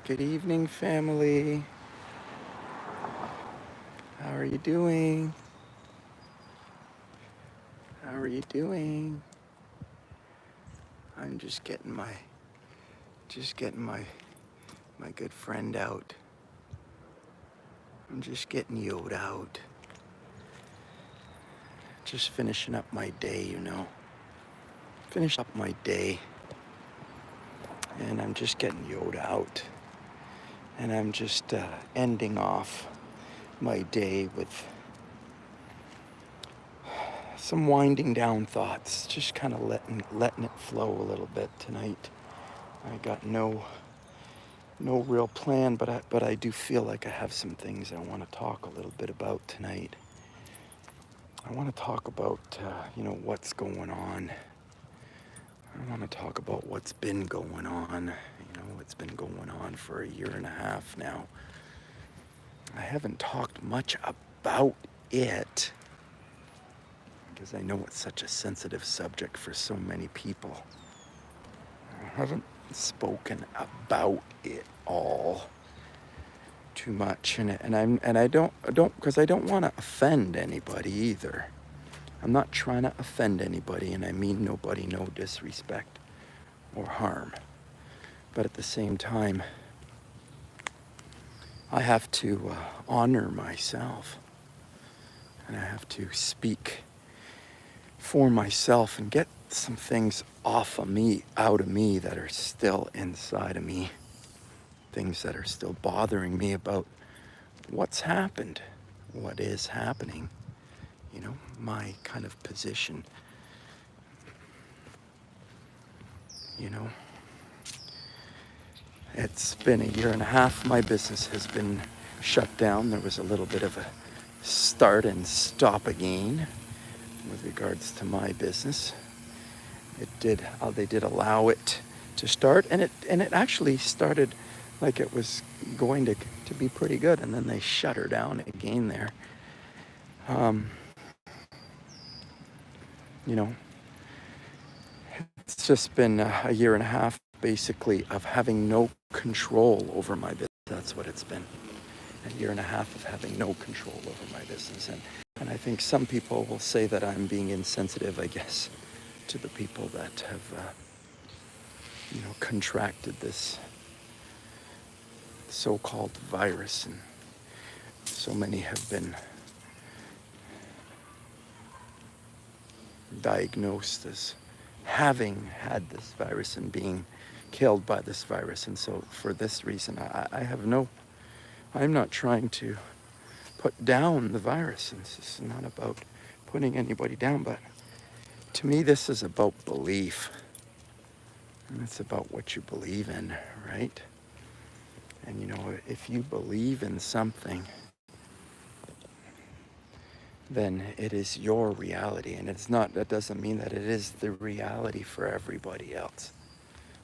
Good evening, family. How are you doing? How are you doing? I'm just getting my good friend out. I'm just getting Yod out. Just finishing up my day. Finish up my day. And I'm just getting Yod out. And I'm just ending off my day with some winding down thoughts. Just kind of letting it flow a little bit tonight. I got no real plan, but I do feel like I have some things I want to talk a little bit about tonight. I want to talk about what's going on. I want to talk about what's been going on. It's been going on for a year and a half now. I haven't talked much about it because I know it's such a sensitive subject for so many people. I haven't spoken about it all too much, and I don't because I don't want to offend anybody either. I'm not trying to offend anybody, and I mean nobody no disrespect or harm. But at the same time, I have to honor myself, and I have to speak for myself and get some things off of me, out of me, that are still inside of me. Things that are still bothering me about what's happened, what is happening, my kind of position. It's been a year and a half. My business has been shut down. There was a little bit of a start and stop again with regards to my business. They did allow it to start, and it actually started like it was going to be pretty good, and then they shut her down again there. It's just been a year and a half basically of having no control over my business. That's what it's been. A year and a half of having no control over my business. And I think some people will say that I'm being insensitive, I guess, to the people that have contracted this so-called virus, and so many have been diagnosed as having had this virus and being killed by this virus. And so for this reason, I'm not trying to put down the virus. And this is not about putting anybody down, but to me, this is about belief. And it's about what you believe in, right? And if you believe in something, then it is your reality. And that doesn't mean that it is the reality for everybody else.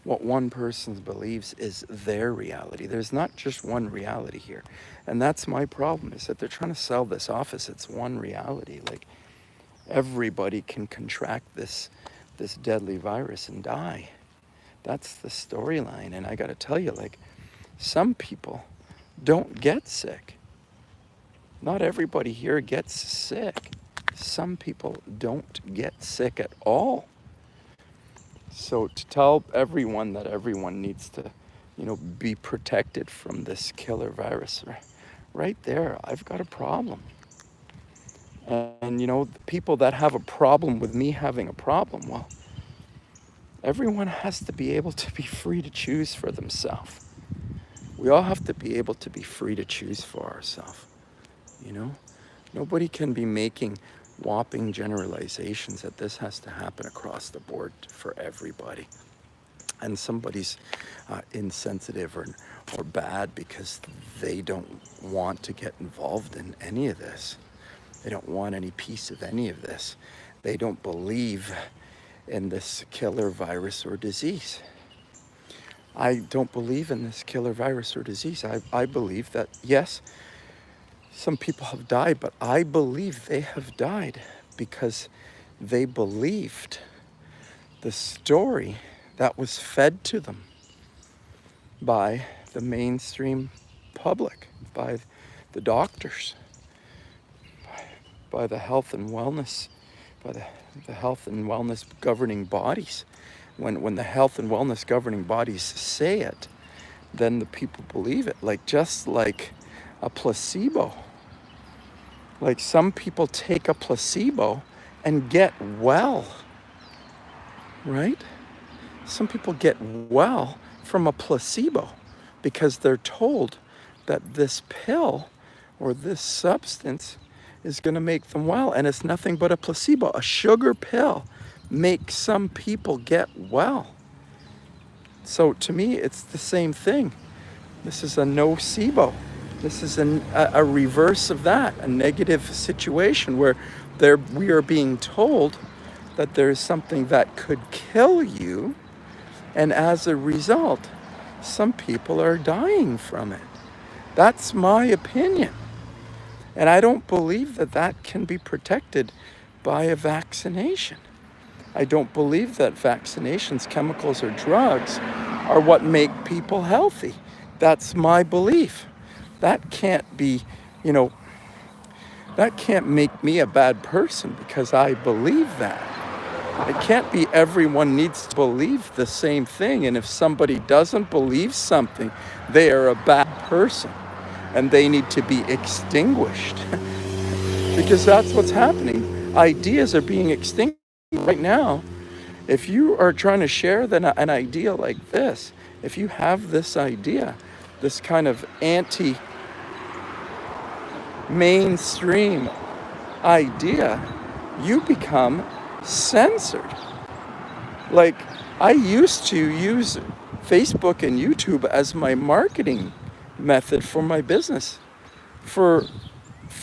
What one person believes is their reality. There's not just one reality here. And that's my problem, is that they're trying to sell this off as it's one reality. Like, everybody can contract this deadly virus and die. That's the storyline. And I got to tell you, like, some people don't get sick. Not everybody here gets sick. Some people don't get sick at all. So to tell everyone that everyone needs to, be protected from this killer virus, right there, I've got a problem. And the people that have a problem with me having a problem, well, everyone has to be able to be free to choose for themselves. We all have to be able to be free to choose for ourselves. Nobody can be making whopping generalizations that this has to happen across the board for everybody. And somebody's insensitive or bad because they don't want to get involved in any of this. They don't want any piece of any of this. They don't believe in this killer virus or disease. I don't believe in this killer virus or disease. I believe that, yes, some people have died, but I believe they have died because they believed the story that was fed to them by the mainstream public, by the doctors, by the health and wellness, by the health and wellness governing bodies. When the health and wellness governing bodies say it, then the people believe it. Like, just like a placebo. Like, some people take a placebo and get well, right? Some people get well from a placebo because they're told that this pill or this substance is going to make them well, and it's nothing but a placebo. A sugar pill makes some people get well. So to me, it's the same thing. This is a nocebo. This is a reverse of that, a negative situation where we are being told that there is something that could kill you, and as a result, some people are dying from it. That's my opinion. And I don't believe that that can be protected by a vaccination. I don't believe that vaccinations, chemicals, or drugs are what make people healthy. That's my belief. That can't be, that can't make me a bad person because I believe that. It can't be everyone needs to believe the same thing. And if somebody doesn't believe something, they are a bad person and they need to be extinguished. Because that's what's happening. Ideas are being extinguished right now. If you are trying to share an idea like this, if you have this idea, this kind of anti-mainstream idea, you become censored. Like, I used to use Facebook and YouTube as my marketing method for my business. For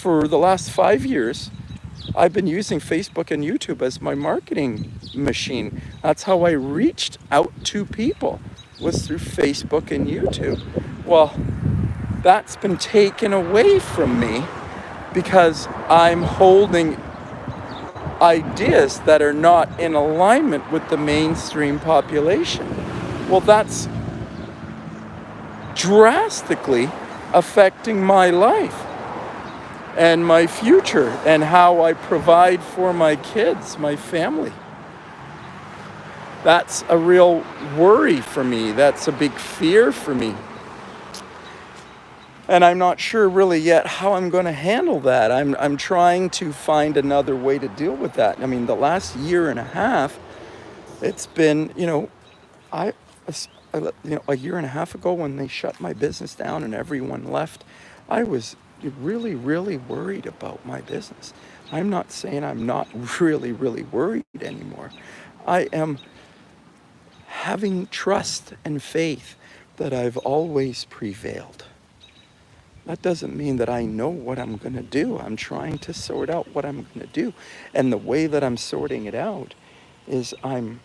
the last 5 years, I've been using Facebook and YouTube as my marketing machine. That's how I reached out to people, was through Facebook and YouTube. Well, that's been taken away from me because I'm holding ideas that are not in alignment with the mainstream population. Well, that's drastically affecting my life and my future and how I provide for my kids, my family. That's a real worry for me. That's a big fear for me. And I'm not sure really yet how I'm going to handle that. I'm trying to find another way to deal with that. I mean, the last year and a half, it's been, a year and a half ago when they shut my business down and everyone left, I was really, really worried about my business. I'm not saying I'm not really, really worried anymore. I am having trust and faith that I've always prevailed. That doesn't mean that I know what I'm going to do. I'm trying to sort out what I'm going to do. And the way that I'm sorting it out is I'm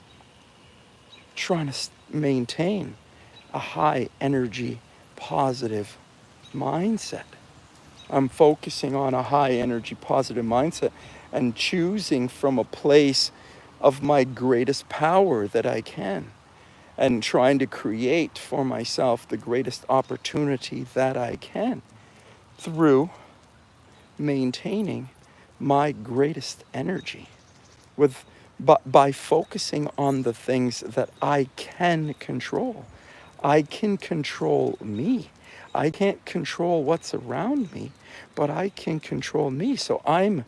trying to maintain a high energy, positive mindset. I'm focusing on a high energy, positive mindset and choosing from a place of my greatest power that I can, and trying to create for myself the greatest opportunity that I can through maintaining my greatest energy by focusing on the things that I can control. I can control me. I can't control what's around me, but I can control me. So I'm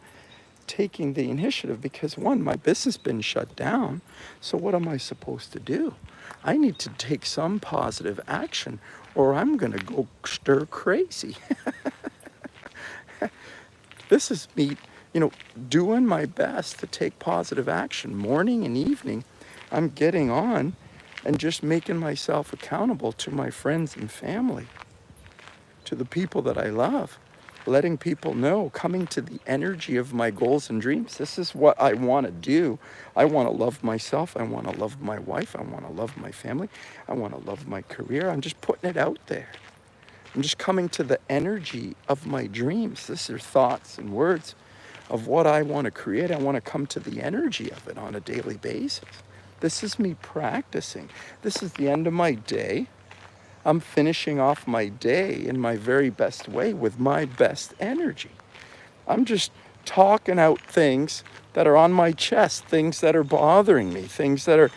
taking the initiative because, one, my business has been shut down. So what am I supposed to do? I need to take some positive action or I'm going to go stir crazy. This is me, doing my best to take positive action. Morning and evening, I'm getting on and just making myself accountable to my friends and family, to the people that I love, letting people know, coming to the energy of my goals and dreams. This is what I want to do. I want to love myself. I want to love my wife. I want to love my family. I want to love my career. I'm just putting it out there. I'm just coming to the energy of my dreams. These are thoughts and words of what I want to create. I want to come to the energy of it on a daily basis. This is me practicing. This is the end of my day. I'm finishing off my day in my very best way with my best energy. I'm just talking out things that are on my chest, things that are bothering me, things that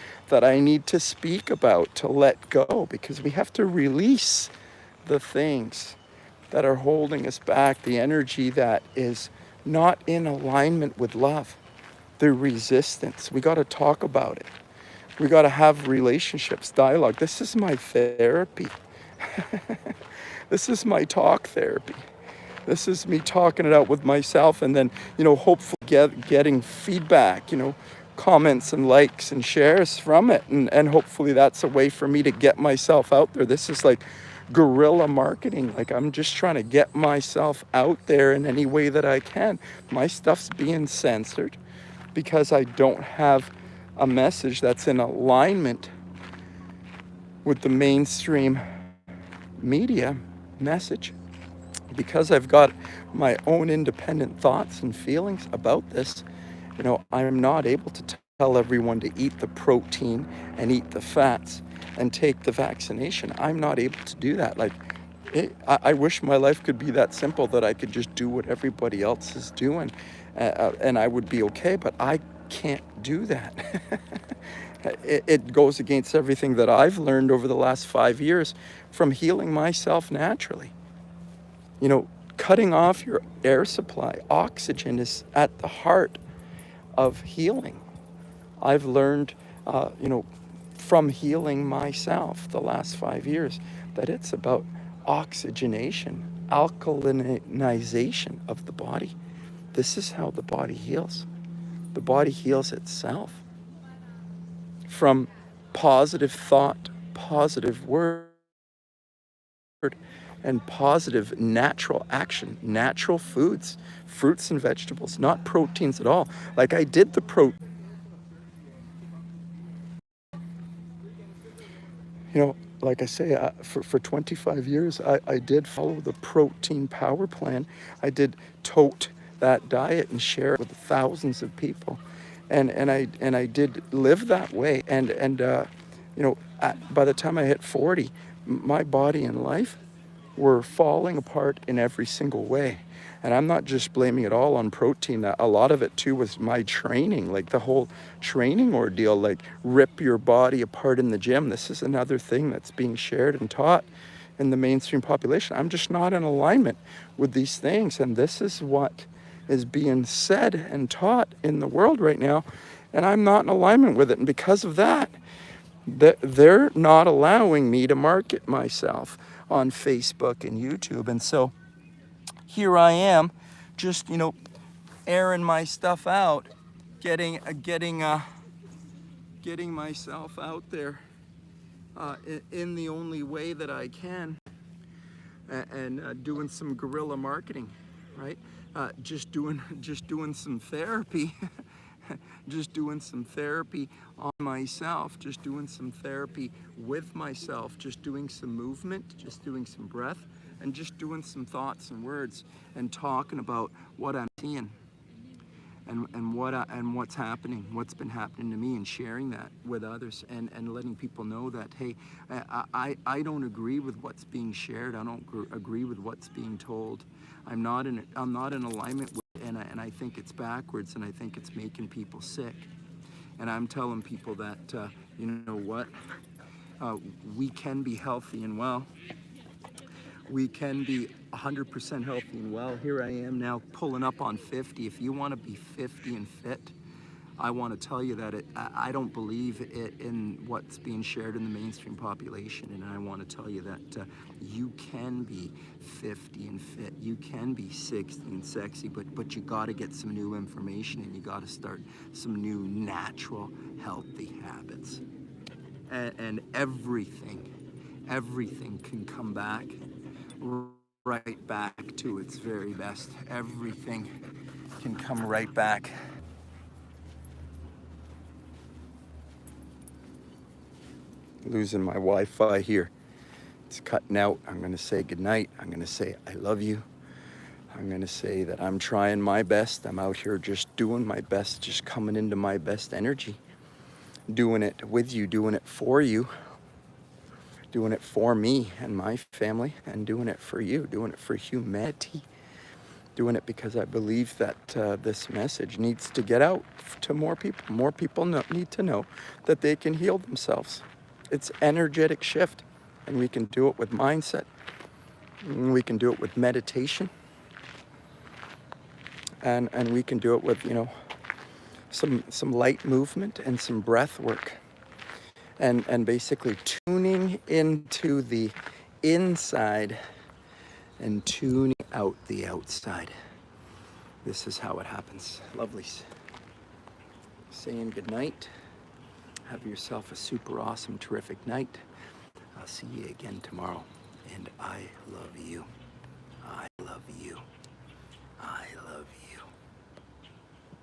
I need to speak about, to let go, because we have to release the things that are holding us back, the energy that is not in alignment with love, the resistance. We got to talk about it. We got to have relationships, dialogue. This is my therapy. This is my talk therapy. This is me talking it out with myself, and then, hopefully getting feedback, comments and likes and shares from it. And hopefully that's a way for me to get myself out there. This is like guerrilla marketing. Like, I'm just trying to get myself out there in any way that I can. My stuff's being censored because I don't have a message that's in alignment with the mainstream media message. Because I've got my own independent thoughts and feelings about this, I'm not able to tell everyone to eat the protein and eat the fats and take the vaccination. I'm not able to do that. Like, I wish my life could be that simple, that I could just do what everybody else is doing, and I would be okay, but I can't do that. It goes against everything that I've learned over the last 5 years from healing myself naturally. Cutting off your air supply. Oxygen is at the heart of healing. I've learned, from healing myself the last 5 years, that it's about oxygenation, alkalinization of the body. This is how the body heals. The body heals itself from positive thought, positive word, and positive natural action, natural foods, fruits and vegetables, not proteins at all. Like, I did the like I say, for 25 years, I did follow the protein power plan. I did tote that diet and share it with thousands of people. And I did live that way. And by the time I hit 40, my body and life were falling apart in every single way. And I'm not just blaming it all on protein. A lot of it too was my training, like the whole training ordeal, like rip your body apart in the gym. This is another thing that's being shared and taught in the mainstream population. I'm just not in alignment with these things. And this is what is being said and taught in the world right now. And I'm not in alignment with it. And because of that, they're not allowing me to market myself on Facebook and YouTube. And so here I am, just, airing my stuff out, getting myself out there in the only way that I can, and doing some guerrilla marketing, right? Just doing some therapy, just doing some therapy on myself, just doing some therapy with myself, just doing some movement, just doing some breath, and just doing some thoughts and words, and talking about what I'm seeing and what's happening, what's been happening to me, and sharing that with others, and letting people know that, hey, I don't agree with what's being shared. I don't agree with what's being told. I'm not in alignment with it, and I think it's backwards, and I think it's making people sick. And I'm telling people that, you know what, we can be healthy and well. We can be 100% healthy and well. Here I am now pulling up on 50. If you want to be 50 and fit, I want to tell you that I don't believe it in what's being shared in the mainstream population. And I want to tell you that you can be 50 and fit. You can be 60 and sexy, but you got to get some new information, and you got to start some new natural healthy habits. And everything can come back right back to its very best. Everything can come right back. Losing my Wi-Fi here. It's cutting out. I'm going to say goodnight. I'm going to say I love you. I'm going to say that I'm trying my best. I'm out here just doing my best, just coming into my best energy, doing it with you, doing it for you, doing it for me and my family, and doing it for you, doing it for humanity, doing it because I believe that this message needs to get out to more people. More people need to know that they can heal themselves. It's energetic shift, and we can do it with mindset, and we can do it with meditation, and we can do it with, you know, some light movement and some breath work, and basically tuning into the inside and tuning out the outside. This is how it happens. Lovelies. Saying goodnight. Have yourself a super awesome, terrific night. I'll see you again tomorrow. And I love you. I love you. I love you.